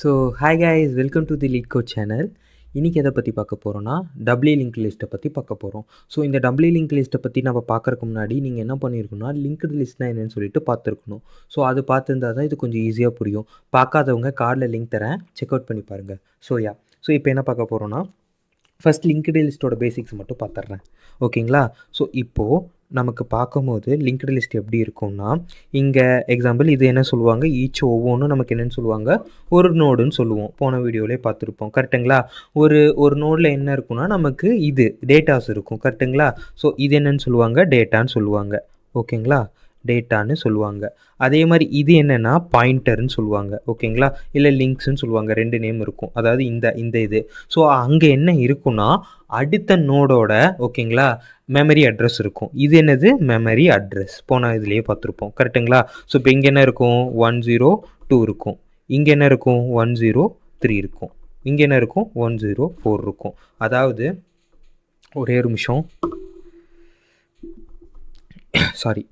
So hi guys, welcome to the LeetCode channel. இன்றைக்கி எதை பற்றி பார்க்க போகிறோன்னா டபிள்யூ லிங்க் லிஸ்ட்டை பற்றி பார்க்க போகிறோம். ஸோ இந்த டபிள்யூ லிங்க் லிஸ்ட்டை பற்றி நம்ம பார்க்குறதுக்கு முன்னாடி நீங்கள் என்ன பண்ணியிருக்கணும்னா லிங்க்டு லிஸ்ட்னா என்னென்னு சொல்லிட்டு பார்த்துருக்கணும். ஸோ அது பார்த்துருந்தா தான் இது கொஞ்சம் ஈஸியாக புரியும். பார்க்காதவங்க கார்டில் லிங்க் தரேன், செக் அவுட் பண்ணி பாருங்கள். ஸோ இப்போ என்ன பார்க்க போகிறோன்னா ஃபஸ்ட் லிங்க்டு லிஸ்ட்டோட பேசிக்ஸ் மட்டும் பார்த்துட்றேன், ஓகேங்களா? ஸோ இப்போது நமக்கு பார்க்கும்போது லிங்க்டு லிஸ்ட் எப்படி இருக்கும்னா, இங்கே எக்ஸாம்பிள் இது என்ன சொல்லுவாங்க, ஒவ்வொன்றும் நமக்கு என்னென்னு சொல்லுவாங்க, ஒரு நோடுன்னு சொல்லுவோம். போன வீடியோவிலே பார்த்துருப்போம், கரெக்டுங்களா? ஒரு நோடில் என்ன இருக்குன்னா நமக்கு இது டேட்டாஸ் இருக்கும், கரெக்டுங்களா? ஸோ இது என்னென்னு சொல்லுவாங்க, டேட்டான்னு சொல்லுவாங்க, ஓகேங்களா? டேட்டான்னு சொல்லுவாங்க. அதே மாதிரி இது என்னென்னா பாயிண்டர்னு சொல்லுவாங்க, ஓகேங்களா? இல்லை லிங்க்ஸ்ன்னு சொல்லுவாங்க, 2 நேம் இருக்கும். அதாவது இந்த இது. ஸோ அங்கே என்ன இருக்குன்னா அடுத்த நோடோட, ஓகேங்களா, மெமரி அட்ரஸ் இருக்கும். இது என்னது, மெமரி அட்ரஸ். போன இதுலேயே பார்த்துருப்போம், கரெக்டுங்களா? ஸோ இப்போ இங்கே என்ன இருக்கும், 102 இருக்கும். இங்கே என்ன இருக்கும், 103 இருக்கும். இங்கே என்ன இருக்கும், 104 இருக்கும். அதாவது ஒரே ஒரு நிமிஷம், சாரி,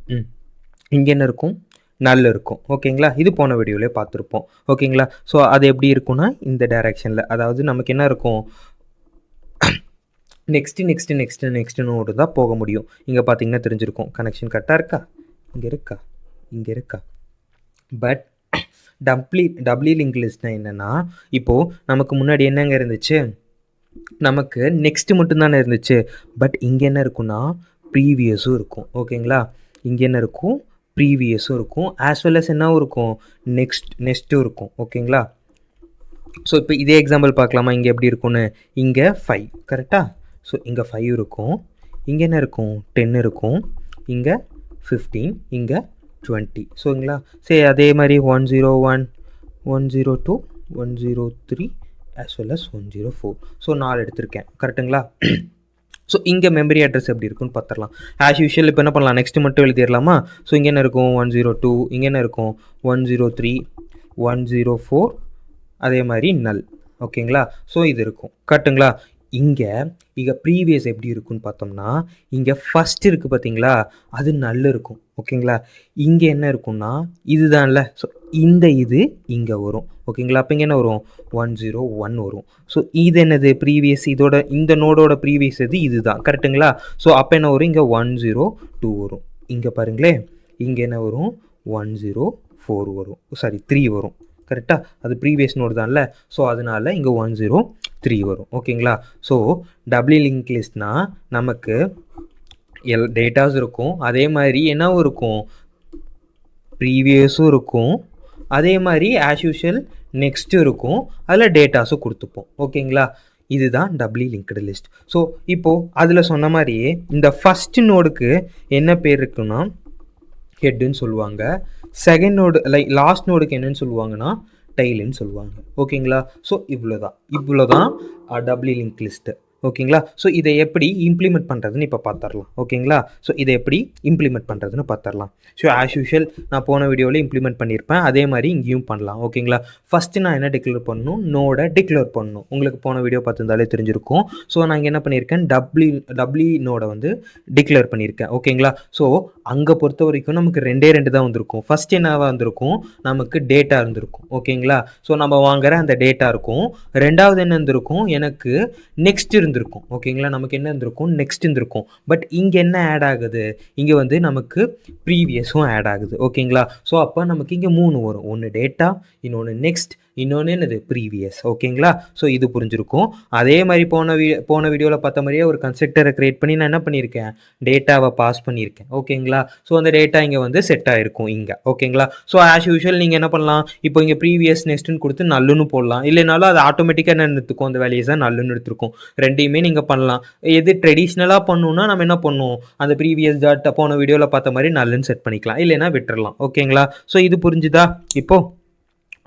இங்கே என்ன இருக்கும், நல் இருக்கும், ஓகேங்களா? இது போன வீடியோவிலே பார்த்துருப்போம், ஓகேங்களா? ஸோ அது எப்படி இருக்குன்னா இந்த டைரெக்ஷனில், அதாவது நமக்கு என்ன இருக்கும், நெக்ஸ்ட்டு நோடு தான் போக முடியும். இங்கே பார்த்தீங்கன்னா தெரிஞ்சிருக்கும், கனெக்ஷன் கரெக்டாக இருக்கா, இங்கே இருக்கா. பட் டபிள்யூ லிங்க் லிஸ்ட்னா என்னென்னா, இப்போது நமக்கு முன்னாடி என்னங்க இருந்துச்சு, நமக்கு நெக்ஸ்ட்டு மட்டும்தானே இருந்துச்சு. பட் இங்கே என்ன இருக்குன்னா ப்ரீவியஸும் இருக்கும், ஓகேங்களா? இங்கே என்ன இருக்கும், ப்ரீவியஸும் இருக்கும், ஆஸ் வெல் அஸ் என்னவும் இருக்கும், நெக்ஸ்ட்டும் இருக்கும், ஓகேங்களா? ஸோ இப்போ இதே எக்ஸாம்பிள் பார்க்கலாமா, இங்கே எப்படி இருக்கும்னு. இங்கே 5, கரெக்டாக? ஸோ இங்கே 5 இருக்கும், இங்கே என்ன இருக்கும், 10 இருக்கும், இங்கே 15, இங்கே 20, ஸோங்களா? சரி, அதே மாதிரி 101, 102, 103 ஆஸ் வெல் அஸ் 104. ஸோ 4 எடுத்திருக்கேன், கரெக்டுங்களா? ஸோ இங்கே மெமரி அட்ரஸ் எப்படி இருக்குன்னு பார்த்துடலாம். ஆஸ் யூஷுவல் இப்போ என்ன பண்ணலாம், நெக்ஸ்ட்டு மட்டும் எழுதிடலாமா? ஸோ இங்கே என்ன இருக்கும், 102, இங்கே என்ன இருக்கும், 103, 104, அதே மாதிரி நல், ஓகேங்களா? ஸோ இது இருக்கும், கரெக்டுங்களா? இங்கே ப்ரீவியஸ் எப்படி இருக்குன்னு பார்த்தோம்னா, இங்கே ஃபஸ்ட் இருக்குது பார்த்தீங்களா, அது நல் இருக்கும், ஓகேங்களா? இங்கே என்ன இருக்குன்னா இதுதான்ல, ஸோ இது இங்கே வரும், ஓகேங்களா? அப்போ இங்கே என்ன வரும், 101 வரும். ஸோ இது என்னது, ப்ரீவியஸ், இந்த நோடோட ப்ரீவியஸ் இது தான், கரெக்டுங்களா? ஸோ அப்போ என்ன வரும், இங்கே 102 வரும். இங்கே பாருங்களேன், இங்கே என்ன வரும், 104 வரும், சாரி 3 வரும், கரெக்டாக? அது ப்ரீவியஸ் நோடு தான்ல, ஸோ அதனால் இங்கே 103 வரும், ஓகேங்களா? ஸோ டபிள்யூ லிங்க் லிஸ்ட்னால் நமக்கு டேட்டாஸ் இருக்கும், அதே மாதிரி என்னவும் இருக்கும், ப்ரீவியஸும் இருக்கும், அதே மாதிரி ஆஸ் யூஷுவல் நெக்ஸ்ட்டும் இருக்கும், அதில் டேட்டாஸும் கொடுத்துப்போம், ஓகேங்களா? இதுதான் டபிள்யூ லிங்க்டு லிஸ்ட். ஸோ இப்போது அதில் சொன்ன மாதிரியே இந்த ஃபஸ்ட்டு நோடுக்கு என்ன பேர் இருக்குன்னா ஹெட்டுன்னு சொல்லுவாங்க. செகண்ட் நோடு லாஸ்ட் நோடுக்கு என்னன்னு சொல்லுவாங்கன்னா டெய்லுன்னு சொல்லுவாங்க, ஓகேங்களா? ஸோ இவ்வளோதான் டபிள்யூ லிங்க் லிஸ்ட்டு, ஓகேங்களா? ஸோ இதை எப்படி இம்ப்ளிமெண்ட் பண்ணுறதுன்னு இப்போ பார்த்துடலாம், ஓகேங்களா? ஸோ இதை எப்படி இம்ப்ளிமெண்ட் பண்ணுறதுன்னு பார்த்துடலாம். ஸோ ஆஸ் யூஷுவல் நான் போன வீடியோவில் இம்ப்ளிமெண்ட் பண்ணியிருப்பேன், அதே மாதிரி இங்கேயும் பண்ணலாம், ஓகேங்களா? ஃபஸ்ட்டு நான் என்ன டிக்ளேர் பண்ணணும், நோடை டிக்ளேர் பண்ணணும். உங்களுக்கு போன வீடியோ பார்த்துருந்தாலே தெரிஞ்சிருக்கும். ஸோ நான் இங்கே என்ன பண்ணியிருக்கேன், டபிள்யூ நோடை வந்து டிக்ளேர் பண்ணியிருக்கேன், ஓகேங்களா? ஸோ அங்கே பொறுத்த வரைக்கும் நமக்கு 2 தான் வந்திருக்கும். ஃபஸ்ட் என்னவாக வந்திருக்கும், நமக்கு டேட்டா இருந்திருக்கும், ஓகேங்களா? ஸோ நம்ம வாங்குகிற அந்த டேட்டா இருக்கும். ரெண்டாவது என்ன இருந்திருக்கும், எனக்கு நெக்ஸ்ட் இருந்திருக்கும், ஓகேங்களா? நமக்கு என்ன இருந்திருக்கும், நெக்ஸ்ட் இருந்திருக்கும். பட் இங்கே என்ன ஆட் ஆகுது, இங்கே வந்து நமக்கு ப்ரீவியஸும் ஆட் ஆகுது, ஓகேங்களா? ஸோ அப்போ நமக்கு இங்கே 3 வரும், ஒன்று டேட்டா, இன்னொன்று நெக்ஸ்ட், இன்னொன்று என்னது, ப்ரீவியஸ், ஓகேங்களா? ஸோ இது புரிஞ்சிருக்கும். அதே மாதிரி போன வீடியோவில் பார்த்த மாதிரியே ஒரு கன்ஸ்ட்ரக்டரை க்ரியேட் பண்ணி நான் என்ன பண்ணியிருக்கேன், டேட்டாவை பாஸ் பண்ணியிருக்கேன், ஓகேங்களா? ஸோ அந்த டேட்டா இங்கே வந்து செட் ஆகிருக்கும் இங்கே, ஓகேங்களா? ஸோ ஆஸ் யூஷுவல் நீங்கள் என்ன பண்ணலாம், இப்போ இங்கே ப்ரீவியஸ் நெக்ஸ்ட்டுன்னு கொடுத்து நல்லுன்னு போடலாம், இல்லைனாலும் அது ஆட்டோமேட்டிக்காக என்ன எடுத்துக்கும், அந்த வேல்யூஸ் தான் நல்லுன்னு எடுத்துருக்கும். ரெண்டையுமே நீங்கள் பண்ணலாம். எது ட்ரெடிஷ்னலாக பண்ணணும்னா நம்ம என்ன பண்ணுவோம், அந்த ப்ரீவியஸ் டாட்டா போன வீடியோவில் பார்த்த மாதிரி நல்லுன்னு செட் பண்ணிக்கலாம், இல்லைனா விட்டுறலாம், ஓகேங்களா? ஸோ இது புரிஞ்சுதா இப்போது,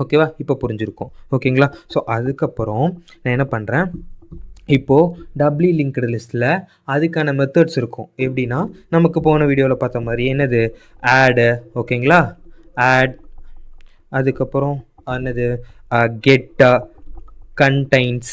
ஓகேவா? இப்போ புரிஞ்சிருக்கும், ஓகேங்களா? ஸோ அதுக்கப்புறம் நான் என்ன பண்ணுறேன், இப்போது டபிள்யூ லிங்க்டு லிஸ்ட்டில் அதுக்கான மெத்தட்ஸ் இருக்கும். எப்படின்னா நமக்கு போன வீடியோவில் பார்த்த மாதிரி என்னது, ஆடு, ஓகேங்களா? ஆட், அதுக்கப்புறம் என்னது, கெட், கண்டைன்ஸ்,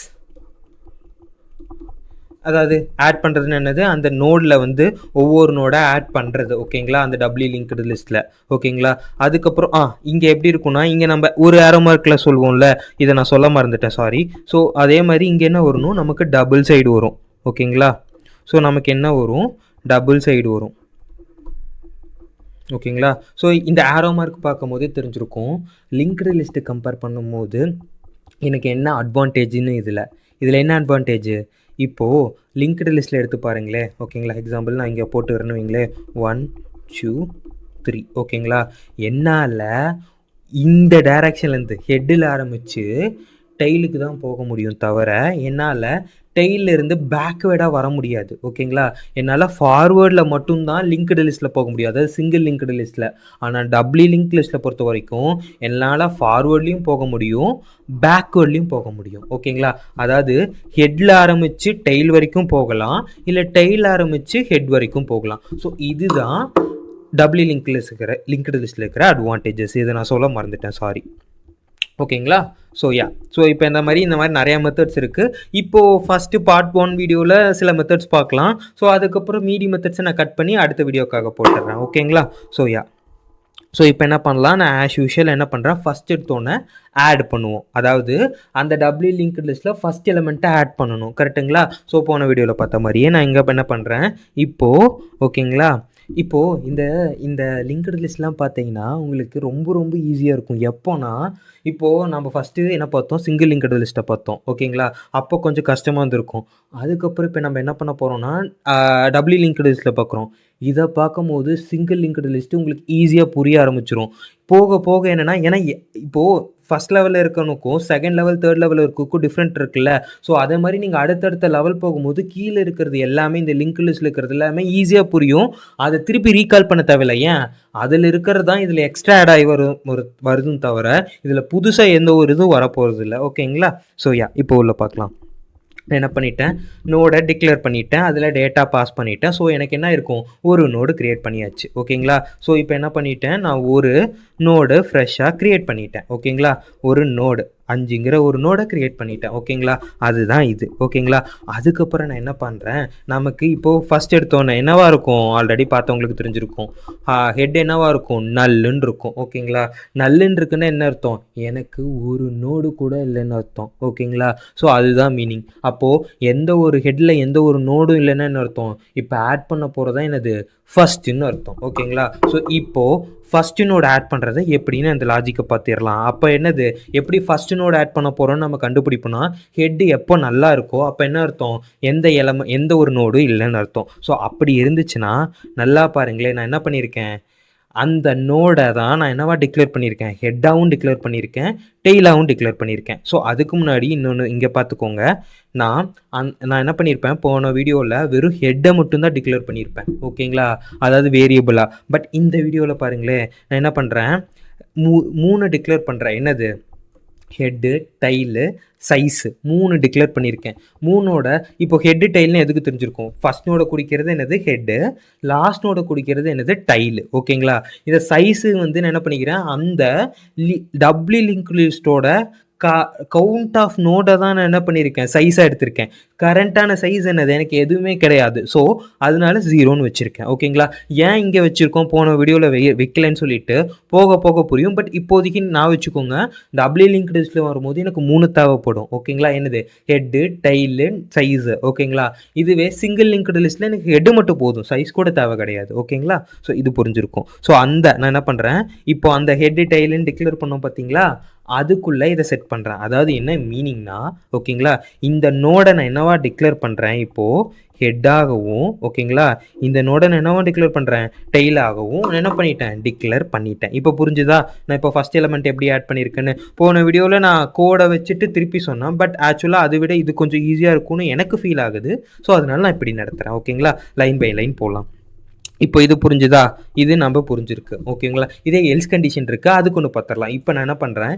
அதாவது ஆட் பண்ணுறதுன்னு என்னது, அந்த நோடில் வந்து ஒவ்வொரு நோடாக ஆட் பண்ணுறது. ஓகேங்களா, அந்த டபுள்யூ லிங்க்டு லிஸ்ட்டில். ஓகேங்களா, அதுக்கப்புறம் இங்கே எப்படி இருக்குன்னா, இங்கே நம்ம ஒரு ஏரோ மார்க்கில் சொல்லுவோம்ல, இதை நான் சொல்ல மறந்துட்டேன், சாரி. ஸோ அதே மாதிரி இங்கே என்ன வரணும், நமக்கு டபுள் சைடு வரும். ஓகேங்களா, ஸோ நமக்கு என்ன வரும், டபுள் சைடு வரும். ஓகேங்களா, ஸோ இந்த ஏரோ மார்க் பார்க்கும் போதே தெரிஞ்சிருக்கும், லிங்க்டு லிஸ்ட்டு கம்பேர் பண்ணும்போது எனக்கு என்ன அட்வான்டேஜ்னு. இதில் என்ன அட்வான்டேஜ், இப்போது லிங்க்டு லிஸ்ட்டில் எடுத்து பாருங்களேன். ஓகேங்களா, எக்ஸாம்பிள் நான் இங்கே போட்டு வரணும் வைங்களேன், 1 2 3. ஓகேங்களா, என்னால் இந்த டைரக்ஷன்லேருந்து ஹெட்டில் ஆரம்பித்து டெய்லுக்கு தான் போக முடியும், தவிர என்னால் டெய்லிருந்து பேக்வேர்டாக வர முடியாது. ஓகேங்களா, என்னால் ஃபார்வேர்டில் மட்டும்தான் லிங்க்டு லிஸ்ட்டில் போக முடியாது, அதாவது சிங்கிள் லிங்க்டு லிஸ்ட்டில். ஆனால் டபுள்யூ லிங்க் லிஸ்ட்டில் பொறுத்த வரைக்கும் என்னால் ஃபார்வேர்ட்லேயும் போக முடியும், பேக்வேர்ட்லேயும் போக முடியும். ஓகேங்களா, அதாவது ஹெட்டில் ஆரம்பித்து டெய்ல் வரைக்கும் போகலாம், இல்லை டெய்ல் ஆரம்பித்து ஹெட் வரைக்கும் போகலாம். ஸோ இதுதான் டபுள்யூ லிங்க்டு லிஸ்ட்டில் இருக்கிற அட்வான்டேஜஸ். இதை நான் சொல்ல மறந்துட்டேன், சாரி. ஓகேங்களா, ஸோ ஸோ இப்போ இந்த மாதிரி நிறையா மெத்தட்ஸ் இருக்குது. இப்போது ஃபஸ்ட்டு பார்ட் 1 வீடியோவில் சில மெத்தட்ஸ் பார்க்கலாம். ஸோ அதுக்கப்புறம் மீதி மெத்தட்ஸை நான் கட் பண்ணி அடுத்த வீடியோக்காக போட்டுடுறேன். ஓகேங்களா, ஸோ ஸோ இப்போ என்ன பண்ணலாம், நான் ஆஸ் யூஷுவல் என்ன பண்ணுறேன், ஃபஸ்ட் எடுத்தோன்னே ஆட் பண்ணுவோம். அதாவது அந்த டபுள்யூ லிங்க்டு லிஸ்ட்டில் ஃபஸ்ட் எலிமெண்ட்டை ஆட் பண்ணணும். கரெக்டுங்களா, ஸோ போன வீடியோவில் பார்த்த மாதிரியே நான் இங்கே என்ன பண்ணுறேன் இப்போது. ஓகேங்களா, இப்போது இந்த லிங்க்டு லிஸ்ட்லாம் பார்த்தீங்கன்னா உங்களுக்கு ரொம்ப ரொம்ப ஈஸியாக இருக்கும். எப்போனா, இப்போது நம்ம ஃபஸ்ட்டு என்ன பார்த்தோம், சிங்கிள் லிங்க்டு லிஸ்ட்டை பார்த்தோம். ஓகேங்களா, அப்போ கொஞ்சம் கஷ்டமாக இருந்திருக்கும். அதுக்கப்புறம் இப்போ நம்ம என்ன பண்ண போகிறோம்னா, டபுள்யூ லிங்க்டு லிஸ்ட்டில் பார்க்குறோம். இதை பார்க்கும்போது சிங்கிள் லிங்க்டு லிஸ்ட்டு உங்களுக்கு ஈஸியாக புரிய ஆரம்பிச்சிடும். போக போக என்னென்னா, ஏன்னா இப்போது ஃபஸ்ட் லெவலில் இருக்கணுக்கும் செகண்ட் லெவல் தேர்ட் லெவல் இருக்கக்கும் டிஃப்ரெண்ட் இருக்குல்ல. ஸோ அதே மாதிரி நீங்கள் அடுத்தடுத்த லெவல் போகும்போது கீழே இருக்கிறது எல்லாமே, இந்த லிங்க் லிஸ்ட்டில் இருக்கிறது எல்லாமே ஈஸியாக புரியும். அதை திருப்பி ரீகால் பண்ண தேவையில்லை. ஏன், அதில் இருக்கிறது தான் இதில் எக்ஸ்ட்ரா ஆட் ஆகி வருதுன்னு தவிர இதில் புதுசாக எந்த ஒரு இதுவும் வரப்போகிறது இல்லை. ஓகேங்களா, ஸோ இப்போ உள்ள பார்க்கலாம். நான் என்ன பண்ணிட்டேன், நோடை டிக்ளேர் பண்ணிட்டேன், அதில் டேட்டா பாஸ் பண்ணிட்டேன். ஸோ எனக்கு என்ன இருக்கும், ஒரு நோடு க்ரியேட் பண்ணியாச்சு. ஓகேங்களா, ஸோ இப்போ என்ன பண்ணிட்டேன், நான் ஒரு நோடு ஃப்ரெஷ்ஷாக க்ரியேட் பண்ணிட்டேன். ஓகேங்களா, ஒரு நோடு 5ங்கிற ஒரு நோடை க்ரியேட் பண்ணிட்டேன். ஓகேங்களா, அதுதான் இது. ஓகேங்களா, அதுக்கப்புறம் நான் என்ன பண்ணுறேன், நமக்கு இப்போது ஃபஸ்ட் எடுத்தோன்னே என்னவாக இருக்கும், ஆல்ரெடி பார்த்தவங்களுக்கு தெரிஞ்சிருக்கும், ஹெட் என்னவாக இருக்கும், நல்லுன்னு இருக்கும். ஓகேங்களா, நல்லுன்னு இருக்குன்னா என்ன அர்த்தம், எனக்கு ஒரு நோடு கூட இல்லைன்னு அர்த்தம். ஓகேங்களா, ஸோ அதுதான் மீனிங். அப்போது எந்த ஒரு ஹெட்டில் எந்த ஒரு நோடும் இல்லைன்னா என்ன அர்த்தம், இப்போ ஆட் பண்ண போகிறதா என்னது, ஃபஸ்ட்டுன்னு அர்த்தம். ஓகேங்களா, ஸோ இப்போது ஃபஸ்ட்டு நோடு ஆட் பண்ணுறது எப்படின்னு அந்த லாஜிக்கை பார்த்துடலாம். அப்போ என்னது, எப்படி ஃபஸ்ட்டு நோடு ஆட் பண்ண போகிறோன்னு நம்ம கண்டுபிடிப்போம்னா, ஹெட்டு எப்போ நல்லா இருக்கோ அப்போ என்ன அர்த்தம், எந்த ஒரு நோடும் இல்லைன்னு அர்த்தம். ஸோ அப்படி இருந்துச்சுன்னா நல்லா பாருங்களேன், நான் என்ன பண்ணியிருக்கேன், அந்த நோடை தான் நான் என்னவா டிக்ளேர் பண்ணியிருக்கேன், ஹெட்டாகவும் டிக்ளேர் பண்ணியிருக்கேன், டெய்லாகவும் டிக்ளேர் பண்ணியிருக்கேன். ஸோ அதுக்கு முன்னாடி இன்னொன்று இங்கே பார்த்துக்கோங்க, நான் என்ன பண்ணியிருப்பேன், போன வீடியோவில் வெறும் ஹெட்டை மட்டும்தான் டிக்ளேர் பண்ணியிருப்பேன். ஓகேங்களா, அதாவது வேரியபிளாக. பட் இந்த வீடியோவில் பாருங்களேன், நான் என்ன பண்ணுறேன், 3 டிக்ளேர் பண்ணுறேன். என்னது, ஹெட்டு, டைலு, சைஸு 3 டிக்ளேர் பண்ணியிருக்கேன். 3ஓட இப்போ ஹெட்டு டைல்னு எதுக்கு தெரிஞ்சிருக்கும், ஃபஸ்ட் நோட குறிக்கிறது என்னது, ஹெட்டு, லாஸ்ட் நோட குறிக்கிறது என்னது, டைலு. ஓகேங்களா, இதை சைஸு வந்து நான் என்ன பண்ணிக்கிறேன், அந்த டபுள்யூ லிங்க் லிஸ்ட்டோட கவுண்ட் ஆஃப் நோடை தான் நான் என்ன பண்ணியிருக்கேன், சைஸாக எடுத்திருக்கேன். கரண்ட்டான சைஸ் என்னது, எனக்கு எதுவுமே கிடையாது. ஸோ அதனால 0ன்னு வச்சுருக்கேன். ஓகேங்களா, ஏன் இங்கே வச்சுருக்கோம், போன வீடியோவில் வைக்கலன்னு சொல்லிட்டு போக போக புரியும். பட் இப்போதைக்கு நான் வச்சுக்கோங்க, டபுள்யூ லிங்க் லிஸ்ட்டில் வரும்போது எனக்கு 3 தேவைப்படும். ஓகேங்களா, என்னது, ஹெட்டு, டைலு, சைஸு. ஓகேங்களா, இதுவே சிங்கிள் லிங்க்டு லிஸ்ட்டில் எனக்கு ஹெட்டு மட்டும் போதும், சைஸ் கூட தேவை கிடையாது. ஓகேங்களா, ஸோ இது புரிஞ்சிருக்கும். ஸோ நான் என்ன பண்ணுறேன், இப்போ அந்த ஹெட்டு டைலுன்னு டிக்ளேர் பண்ணோம் பார்த்தீங்களா, அதுக்குள்ளே இதை செட் பண்ணுறேன். அதாவது என்ன மீனிங்னா, ஓகேங்களா, இந்த நோடை நான் என்னவா டிக்ளேர் பண்ணுறேன், இப்போது ஹெட்டாகவும், ஓகேங்களா, இந்த நோடை நான் என்னவா டிக்ளேர் பண்ணுறேன், டெய்லாகவும் என்ன பண்ணிட்டேன், டிக்ளேர் பண்ணிட்டேன். இப்போ புரிஞ்சுதா, நான் இப்போ ஃபஸ்ட் எலிமெண்ட் எப்படி ஆட் பண்ணியிருக்கேன்னு. போன வீடியோவில் நான் கோடை வச்சுட்டு திருப்பி சொன்னேன். பட் ஆக்சுவலாக அதை விட இது கொஞ்சம் ஈஸியாக இருக்கும்னு எனக்கு ஃபீல் ஆகுது. ஸோ அதனால நான் இப்படி நடத்துகிறேன். ஓகேங்களா, லைன் பை லைன் போகலாம். இப்போ இது புரிஞ்சுதா, இது நம்ம புரிஞ்சிருக்கு. ஓகேங்களா, இதே எல்ஸ் கண்டிஷன் இருக்குது, அதுக்கு ஒன்று பார்த்துடலாம். இப்போ நான் என்ன பண்ணுறேன்,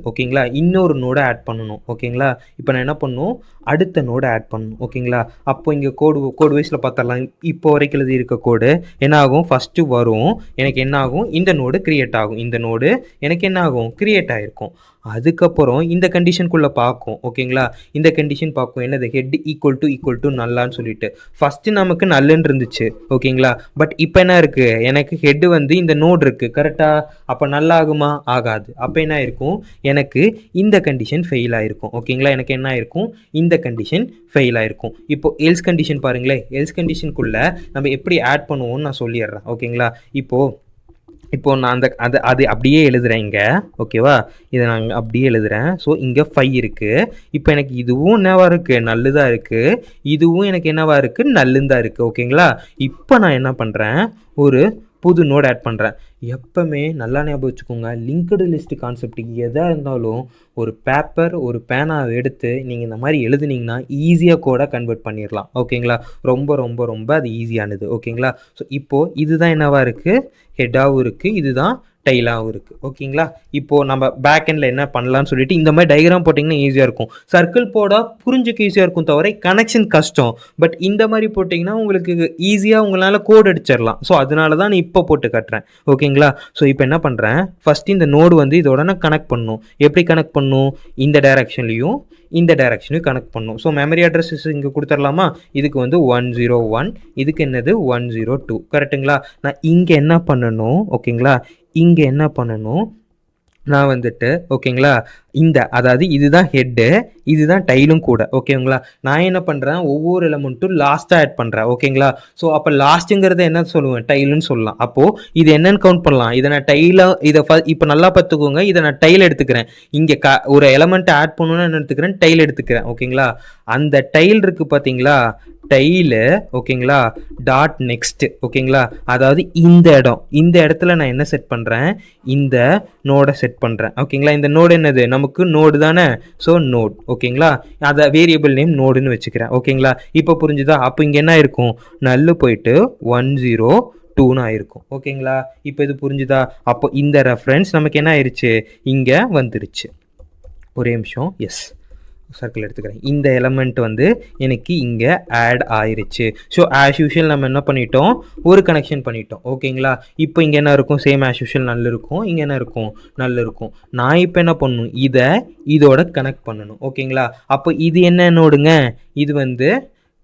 ஓகேங்களா, இன்னொரு நோடை ஆட் பண்ணணும். ஓகேங்களா, இப்போ நான் என்ன பண்ணணும், அடுத்த நோடை ஆட் பண்ணணும். ஓகேங்களா, அப்போ இங்கே கோடு வைஸில் பார்த்துடலாம். இப்போ வரைக்கும் எழுதி இருக்க கோடு என்ன ஆகும், ஃபஸ்ட்டு வரும், எனக்கு என்ன ஆகும், இந்த நோடு க்ரியேட் ஆகும். இந்த நோடு எனக்கு என்ன ஆகும், க்ரியேட் ஆகிருக்கும். அதுக்கப்புறம் இந்த கண்டிஷனுக்குள்ளே பார்க்கும். ஓகேங்களா, இந்த கண்டிஷன் பார்க்கும் என்னது, ஹெட் ஈக்குவல் டு நல்லான்னு சொல்லிட்டு. ஃபஸ்ட்டு நமக்கு நல்லுன்னு இருந்துச்சு. ஓகேங்களா, பட் இப்போ என்ன இருக்குது, எனக்கு ஹெட்டு வந்து இந்த நோடு இருக்குது கரெக்டாக. அப்போ நல்லா ஆகுமா, ஆகாது. அப்போ என்ன ஆயிருக்கும், எனக்கு இந்த கண்டிஷன் ஃபெயில் ஆகிருக்கும். ஓகேங்களா, எனக்கு என்ன ஆயிருக்கும், இந்த கண்டிஷன் ஃபெயில் ஆகிருக்கும். இப்போ எல்ஸ் கண்டிஷன் பாருங்களேன், எல்ஸ் கண்டிஷனுக்குள்ளே நம்ம எப்படி ஆட் பண்ணுவோம்னு நான் சொல்லிடுறேன். ஓகேங்களா, இப்போது நான் அது அப்படியே எழுதுகிறேன் இங்கே. ஓகேவா, இதை நான் அப்படியே எழுதுகிறேன். ஸோ இங்கே 5 இருக்குது. இப்போ எனக்கு இதுவும் என்னவா இருக்குது, நல்லுதான் இருக்குது. இதுவும் எனக்கு என்னவா இருக்குது, நல்லுந்தான் இருக்குது. ஓகேங்களா, இப்போ நான் என்ன பண்ணுறேன், ஒரு புது நோட் ஆட் பண்ணுறேன். எப்பவுமே நல்லா ஞாபகம் வச்சுக்கோங்க, லிங்க்டு லிஸ்ட் கான்செப்ட் எதாக இருந்தாலும் ஒரு பேப்பர் ஒரு பேனாவை எடுத்து நீங்கள் இந்த மாதிரி எழுதுனீங்கன்னா ஈஸியாக கூட கன்வெர்ட் பண்ணிடலாம். ஓகேங்களா, ரொம்ப ரொம்ப ரொம்ப அது ஈஸியானது. ஓகேங்களா, ஸோ இப்போது இதுதான் என்னவா இருக்குது, ஹெட்டாகவும் இருக்குது, இதுதான் டைலாகவும் இருக்குது. ஓகேங்களா, இப்போது நம்ம பேக் எண்டில் என்ன பண்ணலான்னு சொல்லிட்டு இந்த மாதிரி டயக்ராம் போட்டிங்கன்னா ஈஸியாக இருக்கும். சர்க்கிள் போட்டால் புரிஞ்சுக்க ஈஸியாக இருக்கும், தவிர கனெக்ஷன் கஷ்டம். பட் இந்த மாதிரி போட்டிங்கன்னா உங்களுக்கு ஈஸியாக உங்களால் கோட் அடிச்சிடலாம். ஸோ அதனால தான் நான் இப்போ போட்டு காட்டுறேன். ஓகேங்களா, ஸோ இப்போ என்ன பண்ணுறேன், ஃபஸ்ட்டு இந்த நோடு வந்து இதோட நான் கனெக்ட் பண்ணணும். எப்படி கனெக்ட் பண்ணணும், இந்த டைரக்ஷன்லையும் இந்த டைரக்ஷனையும் கனெக்ட் பண்ணணும். ஸோ மெமரி அட்ரஸஸ் இங்கே கொடுத்துடலாமா, இதுக்கு வந்து 101, இதுக்கு என்னது 102. கரெக்டுங்களா, நான் இங்கே என்ன பண்ணணும், ஓகேங்களா, இங்கே என்ன பண்ணணும், நான் வந்துட்டு ஓகேங்களா, அதாவது இதுதான் ஹெட்டு, இதுதான் டைலும் கூட. ஓகேங்களா, நான் என்ன பண்ணுறேன், ஒவ்வொரு எலமெண்ட்டும் லாஸ்ட்டாக ஆட் பண்ணுறேன். ஓகேங்களா, ஸோ அப்போ லாஸ்ட்டுங்கிறத என்ன சொல்லுவேன், டைலுன்னு சொல்லலாம். அப்போது இது என்னன்னு கவுண்ட் பண்ணலாம், இதை நான் டைலாக, இதை இப்போ நல்லா பார்த்துக்கோங்க, இதை நான் டைல் எடுத்துக்கிறேன். இங்கே ஒரு எலமெண்ட்டை ஆட் பண்ணணும்னு என்ன எடுத்துக்கிறேன், டைல் எடுத்துக்கிறேன். ஓகேங்களா, அந்த டைல் இருக்குது பார்த்தீங்களா, டைலு. ஓகேங்களா, டாட் நெக்ஸ்ட். ஓகேங்களா, அதாவது இந்த இடத்துல நான் என்ன செட் பண்ணுறேன், இந்த நோடை செட் பண்ணுறேன். ஓகேங்களா, இந்த நோடு என்னது, நமக்கு நோடு தானே. So node. ஓகேங்களா, அதை வேரியபிள் நேம் நோடுன்னு வச்சுக்கிறேன். ஓகேங்களா, இப்போ புரிஞ்சுதா, அப்போ இங்கே என்ன இருக்கும், நல்லு போயிட்டு 102ன்னு ஆயிருக்கும். ஓகேங்களா, இப்போ இது புரிஞ்சுதா, அப்போ இந்த ரெஃபரன்ஸ் நமக்கு என்ன ஆயிடுச்சு, இங்கே வந்துருச்சு. ஒரே நிமிஷம், எஸ் சர்க்கிள் எடுத்துக்கிறேன். இந்த எலமெண்ட் வந்து எனக்கு இங்கே ஆட் ஆயிருச்சு. ஸோ ஆஸ் யூஷுவல் நம்ம என்ன பண்ணிட்டோம், ஒரு கனெக்ஷன் பண்ணிட்டோம். ஓகேங்களா, இப்போ இங்கே என்ன இருக்கும், சேம் ஆஸ் யூஷுவல் நல்ல இருக்கும், இங்கே என்ன இருக்கும், நல்ல இருக்கும். நான் இப்போ என்ன பண்ணணும், இதோட கனெக்ட் பண்ணணும். ஓகேங்களா, அப்போ இது என்ன நோடுங்க, இது வந்து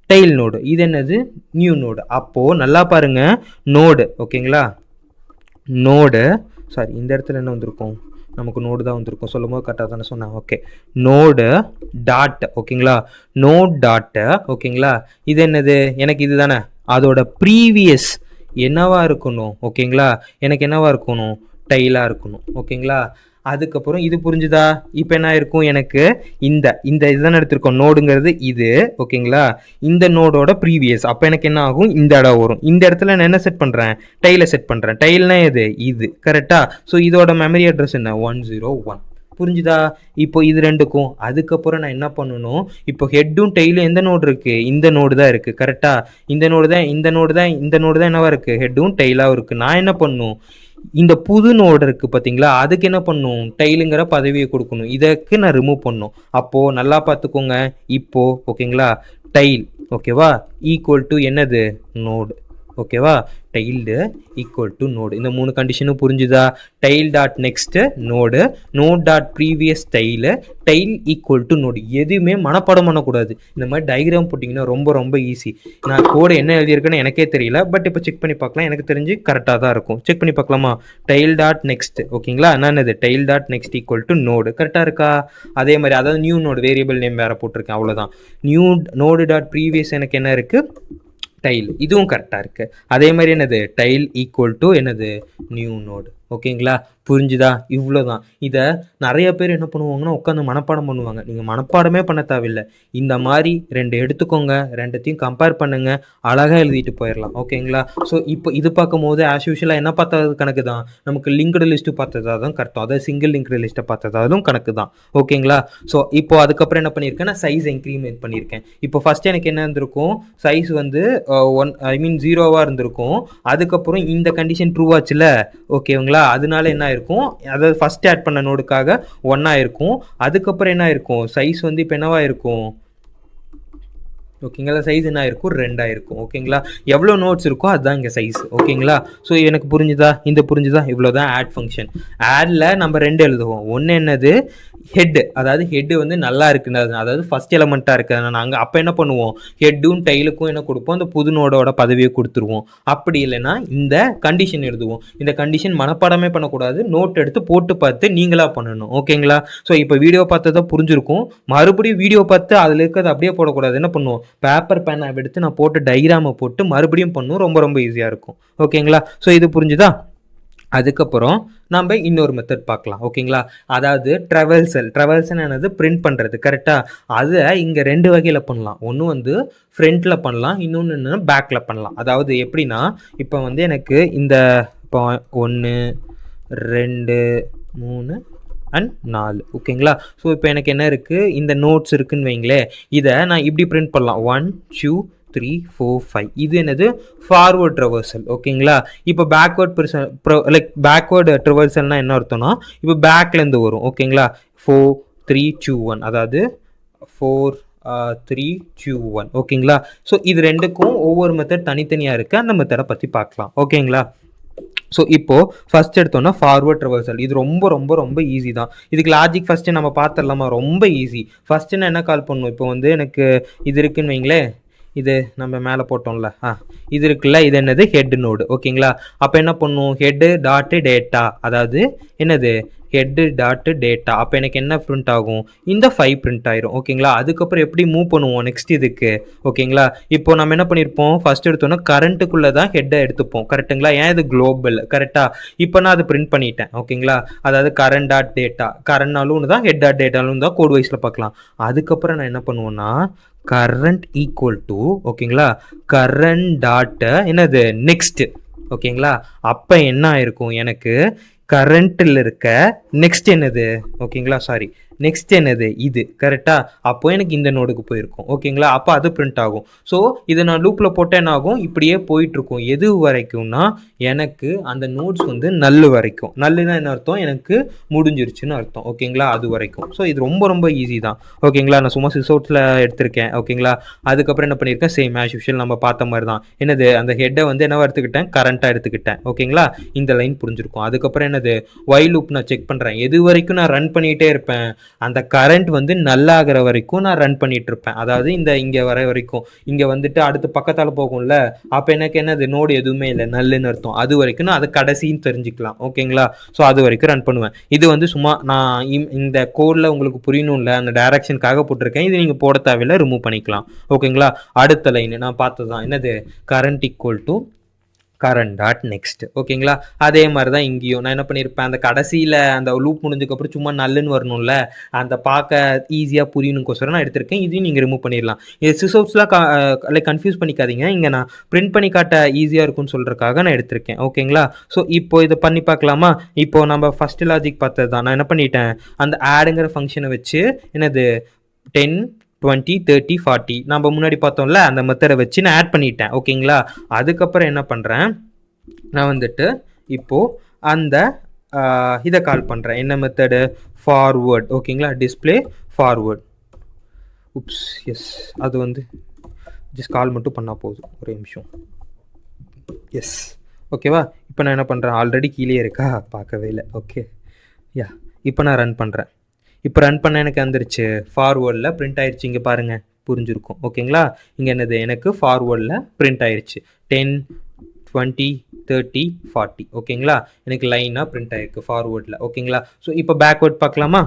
டைல் நோடு, இது என்னது நியூ நோடு. அப்போது நல்லா பாருங்கள், நோடு. ஓகேங்களா, நோடு, சாரி இந்த இடத்துல என்ன வந்திருக்கும், நமக்கு நோடு தான் வந்திருக்கும், சொல்லும் போது கரெக்டாக தானே சொன்னேன். Okay, node dot. ஓகேங்களா, நோட் டாட்டு. ஓகேங்களா, இது என்னது, எனக்கு இது தானே, அதோட ப்ரீவியஸ் என்னவா இருக்கணும். ஓகேங்களா, எனக்கு என்னவா இருக்கணும், டைலாக இருக்கணும். ஓகேங்களா, அதுக்கப்புறம் இது புரிஞ்சுதா, இப்போ என்ன இருக்கும், எனக்கு இந்த இதுதான் எடுத்திருக்கோம், நோடுங்கிறது இது. ஓகேங்களா, இந்த நோடோட ப்ரீவியஸ், அப்போ எனக்கு என்ன ஆகும், இந்த இடம் வரும். இந்த இடத்துல நான் என்ன செட் பண்ணுறேன், டைலை செட் பண்ணுறேன். டைல்னா இது கரெக்டாக. ஸோ இதோட மெமரி அட்ரஸ் என்ன, 101. புரிஞ்சுதா, இப்போ இது ரெண்டுக்கும். அதுக்கப்புறம் நான் என்ன பண்ணணும், இப்போ ஹெட்டும் டெய்லும் எந்த நோடு இருக்குது, இந்த நோடு தான் இருக்குது. கரெக்டாக, இந்த நோடு தான் என்னவா இருக்குது, ஹெட்டும் டெய்லாகவும் இருக்குது. நான் என்ன பண்ணணும், இந்த புது நோடு இருக்குது பார்த்தீங்களா, அதுக்கு என்ன பண்ணணும், டைலுங்கிற பதவியை கொடுக்கணும். இதற்கு நான் ரிமூவ் பண்ணணும். அப்போது நல்லா பார்த்துக்கோங்க, இப்போது ஓகேங்களா, டைல் ஓகேவா ஈக்குவல் டு என்னது, நோடு. ஓகேவா, டைல்டு ஈக்குவல் டு நோடு. இந்த 3 கண்டிஷனும் புரிஞ்சுதா, tail dot next node, node dot previous tail, tail equal to node. எதுவுமே மனப்பாடம் பண்ணக்கூடாது. இந்த மாதிரி டயக்ராம் போட்டிங்கன்னா ரொம்ப ரொம்ப ஈஸி. நான் கோடு என்ன எழுதியிருக்கேன்னு எனக்கே தெரியல, பட் இப்போ செக் பண்ணி பார்க்கலாம். எனக்கு தெரிஞ்சு கரெக்டாக தான் இருக்கும். செக் பண்ணி பார்க்கலாமா, டைல் டாட் நெக்ஸ்ட். ஓகேங்களா, என்னது, tail dot next equal to node. கரெக்டாக இருக்கா, அதே மாதிரி அதாவது நியூ நோடு, வேரியபிள் நேம் வேறு போட்டிருக்கேன், அவ்வளோதான். நியூ நோடு டாட் ப்ரீவியஸ் எனக்கு என்ன இருக்குது, டைல். இதுவும் கரெக்டாக இருக்குது. அதே மாதிரி என்னது, டைல் ஈக்குவல் டு என்னது, நியூ நோடு. ஓகேங்களா, புரிஞ்சுதா, இவ்வளோ தான். இதை நிறைய பேர் என்ன பண்ணுவாங்கன்னா உட்காந்து மனப்பாடம் பண்ணுவாங்க. நீங்கள் மனப்பாடமே பண்ண தேவையில்லை. இந்த மாதிரி 2 எடுத்துக்கோங்க, ரெண்டுத்தையும் கம்பேர் பண்ணுங்கள், அழகாக எழுதிட்டு போயிடலாம். ஓகேங்களா, ஸோ இப்போ இது பார்க்கும் போது ஆஸ் யூஷுவலாக என்ன பார்த்தது கணக்கு தான், நமக்கு லிங்க்டு லிஸ்ட்டு பார்த்ததா தான் கரெக்டாக, அதாவது சிங்கிள் லிங்க்டு லிஸ்ட்டை பார்த்ததாலும் கணக்கு தான். ஓகேங்களா, ஸோ இப்போ அதுக்கப்புறம் என்ன பண்ணியிருக்கேன், நான் சைஸ் இன்க்ரிமெண்ட் பண்ணியிருக்கேன். இப்போ ஃபஸ்ட்டு எனக்கு என்ன இருந்திருக்கும், சைஸ் வந்து 0வாக இருந்திருக்கும். அதுக்கப்புறம் இந்த கண்டிஷன் ட்ரூ ஆச்சுல. ஓகேங்களா, அதனால என்ன இருக்கும், அதாவது ஃபர்ஸ்ட் ஆட் பண்ண நோடுக்காக 1 இருக்கும். அதுக்கப்புறம் என்ன இருக்கும், சைஸ் வந்து இப்போ என்னவா இருக்கும், ஓகேங்களா. சைஸ் என்ன இருக்கும், 2 இருக்கும். ஓகேங்களா. எவ்வளோ நோட்ஸ் இருக்கோ அதுதான் இங்கே சைஸ். ஓகேங்களா. ஸோ எனக்கு புரிஞ்சுதா, புரிஞ்சுதா, இவ்வளோ தான் ஆட் ஃபங்க்ஷன். ஆடில் நம்ம 2 எழுதுவோம். ஒன்று என்னது, ஹெட்டு, அதாவது ஹெட்டு வந்து நல்லா இருக்குன்னு, அதாவது ஃபஸ்ட் எலமெண்ட்டாக இருக்குது. நாங்கள் அப்போ என்ன பண்ணுவோம், ஹெட்டும் டெய்லுக்கும் என்ன கொடுப்போம், அந்த புது நோடோட பதவியை கொடுத்துருவோம். அப்படி இல்லைன்னா இந்த கண்டிஷன் எழுதுவோம். இந்த கண்டிஷன் மனப்பாடமே பண்ணக்கூடாது, நோட் எடுத்து போட்டு பார்த்து நீங்களா பண்ணணும். ஓகேங்களா. ஸோ இப்போ வீடியோ பார்த்தா புரிஞ்சிருக்கும். மறுபடியும் வீடியோ பார்த்து அதில் இருக்கிறது அப்படியே போடக்கூடாது. என்ன பண்ணுவோம், பேப்பர் பேனை எடுத்து நான் போட்டு டைகிராமை போட்டு மறுபடியும் பண்ணுவோம். ரொம்ப ரொம்ப ஈஸியாக இருக்கும். ஓகேங்களா. ஸோ இது புரிஞ்சுதா. அதுக்கப்புறம் நம்ம இன்னொரு மெத்தட் பார்க்கலாம். ஓகேங்களா. அதாவது ட்ரெவல்சல் என்னது, பிரிண்ட் பண்ணுறது. கரெக்டாக. அதை இங்கே 2 வகையில் பண்ணலாம். ஒன்று வந்து ஃப்ரண்ட்டில் பண்ணலாம், இன்னொன்று என்னென்னா பேக்கில் பண்ணலாம். அதாவது எப்படின்னா, இப்போ வந்து எனக்கு இந்த இப்போ 1 2 3 அண்ட் 4. ஓகேங்களா. ஸோ இப்போ எனக்கு என்ன இருக்குது, இந்த நோட்ஸ் இருக்குன்னு வைங்களேன். இதை நான் இப்படி பிரிண்ட் பண்ணலாம். 1 2 3 4 5. இது என்னது, ஃபார்வர்ட் ட்ரெவர்சல். ஓகேங்களா. இப்போ பேக்வேர்டு ட்ரெவர்சல்னா என்ன அர்த்தம்னா, இப்போ பேக்லேருந்து வரும். ஓகேங்களா. 4 3 2 1, அதாவது 4 3 2 1. ஓகேங்களா. ஸோ இது ரெண்டுக்கும் ஒவ்வொரு மெத்தட் தனித்தனியாக இருக்குது. அந்த மெத்தடை பற்றி பார்க்கலாம். ஓகேங்களா. ஸோ இப்போது ஃபஸ்ட் எடுத்தோன்னா ஃபார்வர்ட் ட்ரெவர்சல். இது ரொம்ப ரொம்ப ரொம்ப ஈஸி தான். இதுக்கு லாஜிக் ஃபஸ்ட்டு நம்ம பார்த்துடலாமா, ரொம்ப ஈஸி. ஃபஸ்ட்டு நான் என்ன கால் பண்ணுவோம், இப்போ வந்து எனக்கு இது இருக்குன்னு வைங்களேன். இது நம்ம மேலே போட்டோம்ல, இது இருக்குல்ல, இது என்னது, ஹெட் நோடு. ஓகேங்களா. அப்போ என்ன பண்ணுவோம், ஹெட்டு டாட்டு டேட்டா, அதாவது என்னது, ஹெட்டு டாட்டு டேட்டா. அப்போ எனக்கு என்ன பிரிண்ட் ஆகும், இந்த 5 பிரிண்ட் ஆயிரும். ஓகேங்களா. அதுக்கப்புறம் எப்படி மூவ் பண்ணுவோம் நெக்ஸ்ட் இதுக்கு. ஓகேங்களா. இப்போ நம்ம என்ன பண்ணியிருப்போம், ஃபர்ஸ்ட் எடுத்தோன்னா கரண்ட்டுக்குள்ளே தான் ஹெட்டை எடுத்துப்போம். கரெக்டுங்களா. ஏன் இது குளோபல். கரெக்டாக. இப்போ நான் அதை பிரிண்ட் பண்ணிட்டேன். ஓகேங்களா. அதாவது கரண்ட் டாட் டேட்டா, கரண்ட்னாலும் தான், ஹெட் டாட் டேட்டாலும் தான், கோட் வைஸில் பார்க்கலாம். அதுக்கப்புறம் நான் என்ன பண்ணுவேன்னா, கரண்ட் ஈக்குவல் டு, ஓகேங்களா, கரண்ட் டாட் என்னது, நெக்ஸ்ட். ஓகேங்களா. அப்போ என்ன ஆயிருக்கும், எனக்கு கரண்ட்டில் இருக்க நெக்ஸ்ட் என்னது, ஓகேங்களா, சாரி, நெக்ஸ்ட் என்னது, இது. கரெக்டாக. அப்போ எனக்கு இந்த நோடுக்கு போயிருக்கும். ஓகேங்களா. அப்போ அது பிரிண்ட் ஆகும். ஸோ இதை நான் லூப்பில் போட்டால் என்ன ஆகும், இப்படியே போயிட்டுருக்கும். எது வரைக்கும்னா, எனக்கு அந்த நோட்ஸ் வந்து நல்லு வரைக்கும். நல்லுன்னா என்ன அர்த்தம், எனக்கு முடிஞ்சிருச்சுன்னு அர்த்தம். ஓகேங்களா. அது வரைக்கும். ஸோ இது ரொம்ப ரொம்ப ஈஸி தான். ஓகேங்களா. நான் சும்மா சிசோட்ஸில் எடுத்திருக்கேன். ஓகேங்களா. அதுக்கப்புறம் என்ன பண்ணியிருக்கேன், சேம் ஆஸ் யூஷுவல் நம்ம பார்த்த மாதிரி தான். என்னது, அந்த ஹெட்டை வந்து என்னவா எடுத்துக்கிட்டேன், கரண்ட்டாக எடுத்துக்கிட்டேன். ஓகேங்களா. இந்த லைன் புரிஞ்சிருக்கும். அதுக்கப்புறம் என்னது, ஒயில் லூப் நான் செக் பண்ணுறேன். எது வரைக்கும் நான் ரன் பண்ணிகிட்டே இருப்பேன், அந்த கரண்ட் வந்து நல்லாகிற வரைக்கும் நான் ரன் பண்ணிட்டு இருப்பேன். அதாவது இந்த இங்கே வர வரைக்கும், இங்கே வந்துட்டு அடுத்து பக்கத்தால் போகும்ல, அப்போ எனக்கு என்னது, நோடு எதுவுமே இல்லை, நல்லுன்னு அர்த்தம். அது வரைக்கும் நான் அதை கடைசின்னு தெரிஞ்சுக்கலாம். ஓகேங்களா. ஸோ அது வரைக்கும் ரன் பண்ணுவேன். இது வந்து சும்மா நான் இந்த கோடில் உங்களுக்கு புரியணும்ல, அந்த டைரக்ஷனுக்காக போட்டிருக்கேன். இது நீங்கள் போட தேவையில்லை, ரிமூவ் பண்ணிக்கலாம். ஓகேங்களா. அடுத்த லைன் நான் பார்த்தது தான், என்னது, current equal to current dot next. ஓகேங்களா. அதே மாதிரி தான் இங்கேயும் நான் என்ன பண்ணியிருப்பேன், அந்த கடைசியில் அந்த லூப் முடிஞ்சதுக்கப்புறம் சும்மா நல்லுன்னு வரணும்ல, அந்த பார்க்க ஈஸியாக புரியணுக்கோசரம் நான் எடுத்திருக்கேன். இதையும் நீங்கள் ரிமூவ் பண்ணிடலாம். இது சிசோப்ஸ்லாம் லைக் கன்ஃபியூஸ் பண்ணிக்காதீங்க. இங்கே நான் பிரிண்ட் பண்ணி காட்ட ஈஸியாக இருக்கும்னு சொல்கிறதுக்காக நான் எடுத்திருக்கேன். ஓகேங்களா. ஸோ இப்போ இதை பண்ணி பார்க்கலாமா. இப்போ நம்ம ஃபஸ்ட்டு லாஜிக் பார்த்தது தான். நான் என்ன பண்ணிட்டேன், அந்த ஆடுங்கிற ஃபங்க்ஷனை வச்சு என்னது 10 20 30 40 நம்ம முன்னாடி பார்த்தோம்ல, அந்த மெத்தடை வச்சு நான் ஆட் பண்ணிட்டேன். ஓகேங்களா. அதுக்கப்புறம் என்ன பண்ணுறேன், நான் வந்துட்டு இப்போது அந்த இதை கால் பண்ணுறேன். என்ன மெத்தடு, ஃபார்வர்ட். ஓகேங்களா. Display forward. உப்ஸ், எஸ், அது வந்து ஜஸ்ட் கால் மட்டும் பண்ணால் போதும். ஒரே நிமிஷம். எஸ். ஓகேவா. இப்போ நான் என்ன பண்ணுறேன், ஆல்ரெடி கீழே இருக்கா, பார்க்கவே இல்லை. ஓகே. யா, இப்போ நான் ரன் பண்ணுறேன். இப்போ ரன் பண்ண எனக்கு வந்துருச்சு, ஃபார்வேர்டில் பிரிண்ட் ஆயிடுச்சு. இங்கே பாருங்கள், புரிஞ்சிருக்கும். ஓகேங்களா. இங்கே என்னது, எனக்கு ஃபார்வேர்டில் பிரிண்ட் ஆயிடுச்சு. 10 20 30 40. ஓகேங்களா. எனக்கு லைனாக பிரிண்ட் ஆயிருக்கு ஃபார்வேர்டில். ஓகேங்களா. ஸோ இப்போ பேக்வேர்ட் பார்க்கலாமா.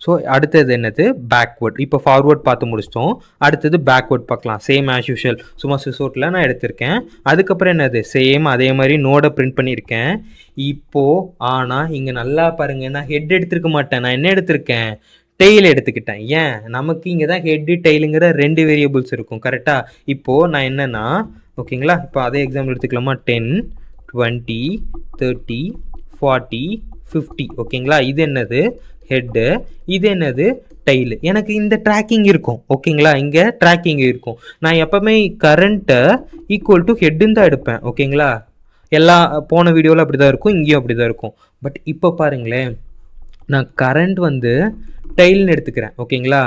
ஸோ அடுத்தது என்னது, பேக்வேர்ட். இப்போ ஃபார்வேர்ட் பார்த்து முடிச்சிட்டோம். அடுத்தது பேக்வேர்ட் பார்க்கலாம். சேம் ஆஸ் யூஷுவல் சும்மா சிசோட்டில் நான் எடுத்திருக்கேன். அதுக்கப்புறம் என்னது, சேம் அதே மாதிரி நோடை பிரிண்ட் பண்ணியிருக்கேன். இப்போது ஆனால் இங்கே நல்லா பாருங்கள், நான் ஹெட் எடுத்துருக்க மாட்டேன். நான் என்ன எடுத்திருக்கேன், டெய்ல் எடுத்துக்கிட்டேன். ஏன், நமக்கு இங்கே தான் ஹெட்டு டெய்லுங்கிற 2 வேரியபிள்ஸ் இருக்கும். கரெக்டாக. இப்போது நான் என்னென்னா, ஓகேங்களா, இப்போ அதே எக்ஸாம்பிள் எடுத்துக்கலாமா. 10 20 30 40 50. ஓகேங்களா. இது என்னது, ஹெட்டு. இது என்னது, டெய்லு. எனக்கு இந்த ட்ராக்கிங் இருக்கும். ஓகேங்களா. இங்கே ட்ராக்கிங் இருக்கும். நான் எப்போவுமே கரண்ட்டை ஈக்குவல் டு ஹெட்டுன்னு தான் எடுப்பேன். ஓகேங்களா. எல்லா போன வீடியோவில் அப்படி தான் இருக்கும், இங்கேயும் அப்படி தான் இருக்கும். பட் இப்போ பாருங்களேன், நான் கரண்ட் வந்து டெய்ல்னு எடுத்துக்கிறேன். ஓகேங்களா.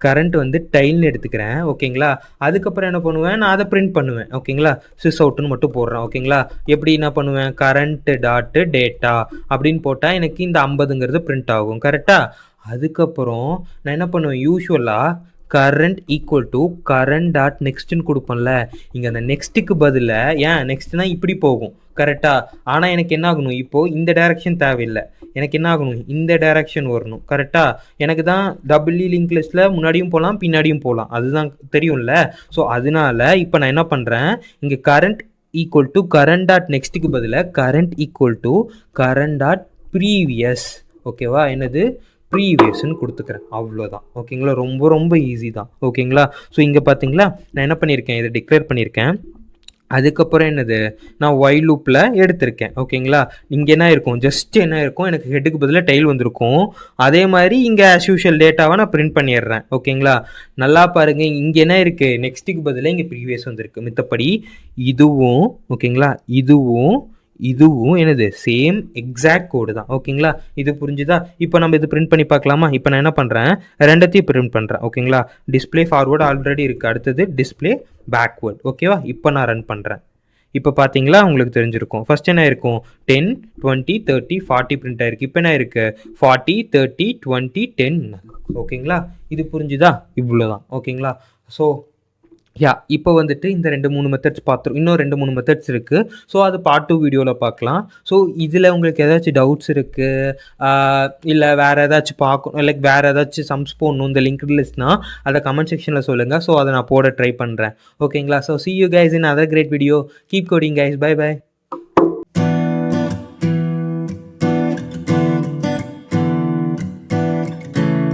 கரண்ட் வந்து டைல்னு எடுத்துக்கிறேன் ஓகேங்களா. அதுக்கப்புறம் என்ன பண்ணுவேன், நான் அதை பிரிண்ட் பண்ணுவேன் ஓகேங்களா. சிஸ் அவுட்டுன்னு மட்டும் போடுறேன் ஓகேங்களா. எப்படி என்ன பண்ணுவேன், கரண்ட் டாட்டு டேட்டா அப்படின்னு போட்டால் எனக்கு இந்த 50ங்கிறது பிரிண்ட் ஆகும் கரெக்டாக. அதுக்கப்புறம் நான் என்ன பண்ணுவேன், யூஸ்வலாக current equal to current dot நெக்ஸ்ட்னு கொடுப்போம்ல. இங்கே அந்த நெக்ஸ்ட்டுக்கு பதிலாக ஏன் நெக்ஸ்ட்னா இப்படி போகும் கரெக்டாக. ஆனால் எனக்கு என்ன ஆகணும், இப்போது இந்த டைரக்ஷன் தேவையில்லை, எனக்கு என்ன ஆகணும், இந்த டைரக்ஷன் வரணும் கரெக்டாக. எனக்கு தான் டபுள்இ லிங்க் லிஸ்ட்டில் முன்னாடியும் போகலாம் பின்னாடியும் போகலாம், அதுதான் தெரியும்ல. ஸோ அதனால இப்போ நான் என்ன பண்ணுறேன், இங்கே current equal to current dot நெக்ஸ்ட்டுக்கு பதிலாக current equal to current dot previous ஓகேவா, என்னது ப்ரீவியஸ்ன்னு கொடுத்துக்கிறேன், அவ்வளோதான் ஓகேங்களா. ரொம்ப ரொம்ப ஈஸி தான் ஓகேங்களா. ஸோ இங்கே பார்த்தீங்களா நான் என்ன பண்ணியிருக்கேன், இதை டிக்ளேர் பண்ணியிருக்கேன். அதுக்கப்புறம் என்னது, நான் ஒயில் லூப்பில் எடுத்திருக்கேன் ஓகேங்களா. இங்கே என்ன இருக்கும், ஜஸ்ட் என்ன இருக்கும், எனக்கு ஹெட்டுக்கு பதிலாக டைல் வந்திருக்கும். அதே மாதிரி இங்கே ஆஸ் யூஷுவல் டேட்டாவை நான் பிரிண்ட் பண்ணிடுறேன் ஓகேங்களா. நல்லா பாருங்கள், இங்கே என்ன இருக்குது, நெக்ஸ்ட்டுக்கு பதிலாக இங்கே ப்ரீவியஸ் வந்திருக்கு. மித்தப்படி இதுவும் ஓகேங்களா, இதுவும் என்னது சேம் எக்ஸாக்ட் கோடு தான் ஓகேங்களா. இது புரிஞ்சுதா. இப்போ நம்ம இது பிரிண்ட் பண்ணி பார்க்கலாமா. இப்போ நான் என்ன பண்ணுறேன், ரெண்டத்தையும் பிரிண்ட் பண்ணுறேன் ஓகேங்களா. டிஸ்பிளே ஃபார்வர்டு ஆல்ரெடி இருக்குது, அடுத்தது டிஸ்பிளே பேக்வேர்ட் ஓகேவா. இப்போ நான் ரன் பண்ணுறேன். இப்போ பார்த்தீங்களா உங்களுக்கு தெரிஞ்சிருக்கும். ஃபர்ஸ்ட் என்ன இருக்கும், 10 20 30 40 பிரிண்ட் ஆயிருக்கு. இப்போ என்ன இருக்குது, 40 30 20 10 ஓகேங்களா. இது புரிஞ்சுதா, இவ்வளோதான் ஓகேங்களா. ஸோ இப்போ வந்துட்டு இந்த 2-3 மெத்தட்ஸ் பார்த்துரும், இன்னும் 2-3 மெத்தட்ஸ் இருக்குது. ஸோ அது பார்ட் 2 வீடியோவில் பார்க்கலாம். ஸோ இதில் உங்களுக்கு ஏதாச்சும் டவுட்ஸ் இருக்குது, இல்லை வேறு ஏதாச்சும் பார்க்கணும், லைக் வேறு ஏதாச்சும் சம்ஸ் போடணும் இந்த லிங்க்டு லிஸ்ட்னால் அதை கமெண்ட் செக்ஷனில் சொல்லுங்கள். ஸோ அதை நான் போட ட்ரை பண்ணுறேன் ஓகேங்களா. So see you guys in another great video. Keep coding guys. Bye bye.